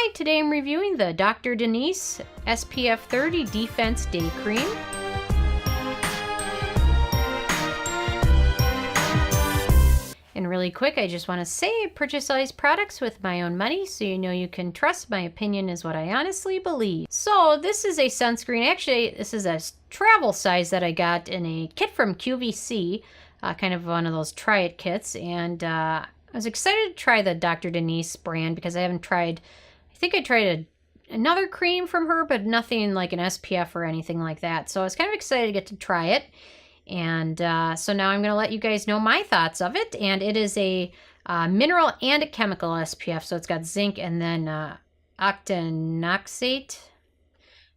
Hi, today I'm reviewing the Dr. Denese SPF 30 Defense Day Cream. And really quick, I just want to say I purchase all these products with my own money, so you know you can trust my opinion is what I honestly believe. So this is a sunscreen. Actually, this is a travel size that I got in a kit from QVC, kind of one of those try it kits. And I was excited to try the Dr. Denese brand because I haven't tried, I think I tried another cream from her, but nothing like an SPF or anything like that. So I was kind of excited to get to try it. And so now I'm going to let you guys know my thoughts of it. And it is a mineral and a chemical SPF. So it's got zinc and then octinoxate.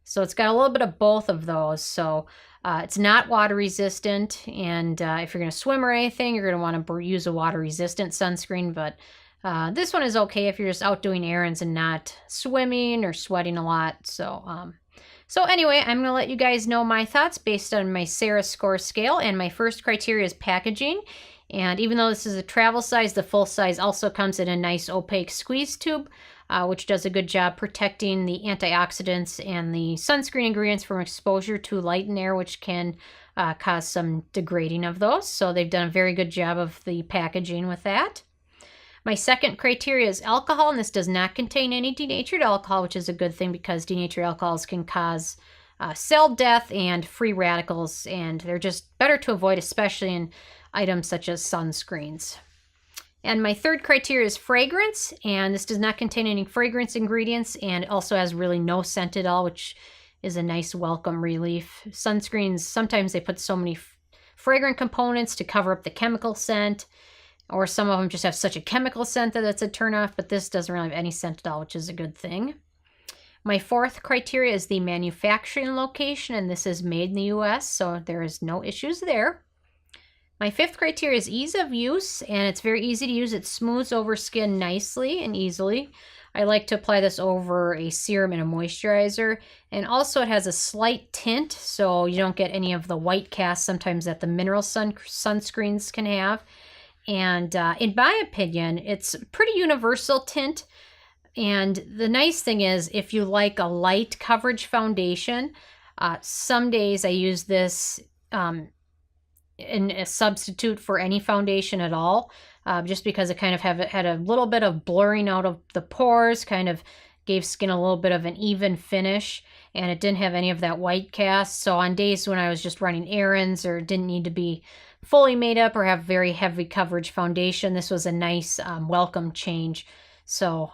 So it's got a little bit of both of those. So it's not water resistant. And if you're going to swim or anything, you're going to want to use a water resistant sunscreen. But this one is okay if you're just out doing errands and not swimming or sweating a lot. So anyway, I'm going to let you guys know my thoughts based on my Sarah score scale, and my first criteria is packaging. And even though this is a travel size, the full size also comes in a nice opaque squeeze tube, which does a good job protecting the antioxidants and the sunscreen ingredients from exposure to light and air, which can cause some degrading of those. So they've done a very good job of the packaging with that. My second criteria is alcohol, and this does not contain any denatured alcohol, which is a good thing because denatured alcohols can cause cell death and free radicals, and they're just better to avoid, especially in items such as sunscreens. And my third criteria is fragrance, and this does not contain any fragrance ingredients, and also has really no scent at all, which is a nice welcome relief. Sunscreens, sometimes they put so many fragrant components to cover up the chemical scent, or some of them just have such a chemical scent that it's a turnoff, but this doesn't really have any scent at all, which is a good thing. My fourth criteria is the manufacturing location, and this is made in the US, so there is no issues there. My fifth criteria is ease of use, and it's very easy to use. It smooths over skin nicely and easily. I like to apply this over a serum and a moisturizer, and also it has a slight tint, so you don't get any of the white cast sometimes that the mineral sunscreens can have. And in my opinion, it's a pretty universal tint. And the nice thing is, if you like a light coverage foundation, some days I use this in a substitute for any foundation at all, just because it kind of had a little bit of blurring out of the pores, kind of gave skin a little bit of an even finish, and it didn't have any of that white cast. So on days when I was just running errands or didn't need to be fully made up or have very heavy coverage foundation, this was a nice welcome change. So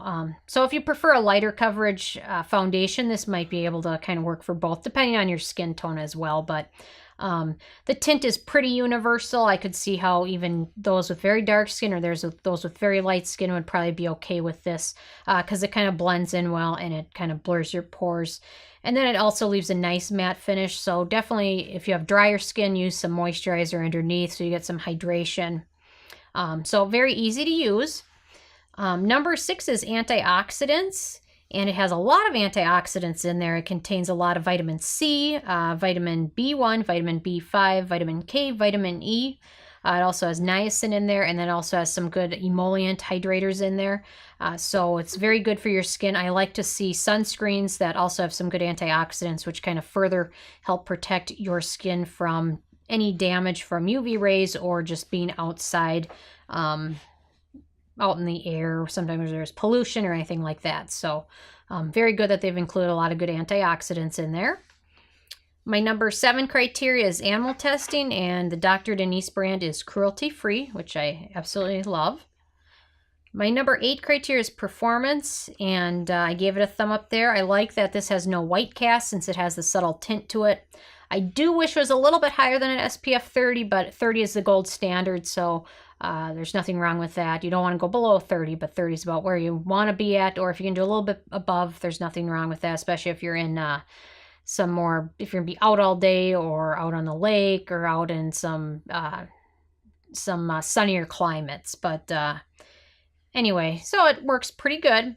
if you prefer a lighter coverage foundation, this might be able to kind of work for both, depending on your skin tone as well. But the tint is pretty universal. I could see how even those with very dark skin or those with very light skin would probably be okay with this because it kind of blends in well and it kind of blurs your pores. And then it also leaves a nice matte finish. So definitely if you have drier skin, use some moisturizer underneath so you get some hydration. So very easy to use. Number 6 is antioxidants. And it has a lot of antioxidants in there. It contains a lot of vitamin C, vitamin B1, vitamin B5, vitamin K, vitamin E. It also has niacin in there, and then also has some good emollient hydrators in there. So it's very good for your skin. I like to see sunscreens that also have some good antioxidants, which kind of further help protect your skin from any damage from UV rays or just being outside, out in the air. Sometimes there's pollution or anything like that. So very good that they've included a lot of good antioxidants in there. My number 7 criteria is animal testing, and the Dr. Denese brand is cruelty-free, which I absolutely love. My number 8 criteria is performance, and I gave it a thumb up there. I like that this has no white cast since it has the subtle tint to it. I do wish it was a little bit higher than an SPF 30, but 30 is the gold standard, so there's nothing wrong with that. You don't want to go below 30, but 30 is about where you want to be at, or if you can do a little bit above, there's nothing wrong with that, especially if you're in if you're going to be out all day or out on the lake or out in some sunnier climates. But anyway, so it works pretty good.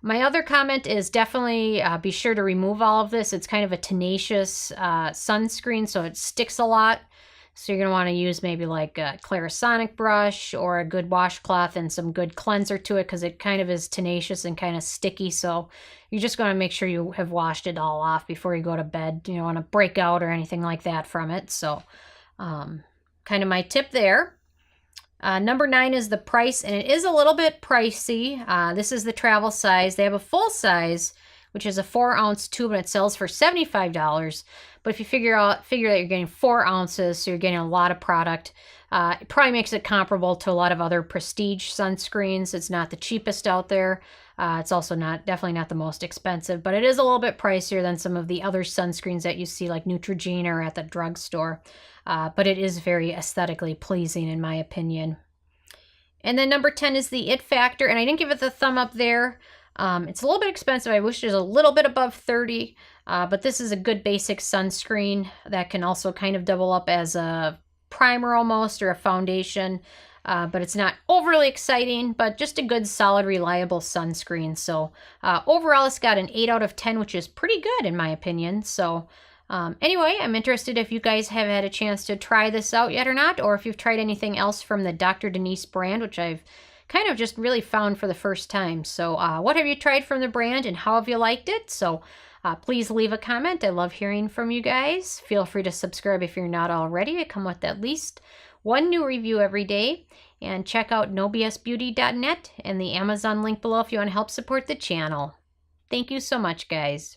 My other comment is definitely be sure to remove all of this. It's kind of a tenacious sunscreen, so it sticks a lot. So you're going to want to use maybe like a Clarisonic brush or a good washcloth and some good cleanser to it, because it kind of is tenacious and kind of sticky. So you're just going to make sure you have washed it all off before you go to bed. You don't want to break out or anything like that from it. So kind of my tip there. Number 9 is the price, and it is a little bit pricey. This is the travel size. They have a full size, which is a 4-ounce tube, and it sells for $75. But if you figure that you're getting 4 ounces, so you're getting a lot of product, it probably makes it comparable to a lot of other prestige sunscreens. It's not the cheapest out there. It's also definitely not the most expensive, but it is a little bit pricier than some of the other sunscreens that you see like Neutrogena or at the drugstore. But it is very aesthetically pleasing in my opinion. And then number 10 is the It Factor, and I didn't give it the thumb up there. It's a little bit expensive. I wish it was a little bit above 30, but this is a good basic sunscreen that can also kind of double up as a primer almost, or a foundation. But it's not overly exciting, but just a good, solid, reliable sunscreen. So overall, it's got an 8 out of 10, which is pretty good in my opinion. So anyway, I'm interested if you guys have had a chance to try this out yet or not, or if you've tried anything else from the Dr. Denese brand, which I've kind of just really found for the first time. So what have you tried from the brand, and how have you liked it? So please leave a comment. I love hearing from you guys. Feel free to subscribe if you're not already. I come with at least one new review every day. And check out nobsbeauty.net and the Amazon link below if you want to help support the channel. Thank you so much, guys.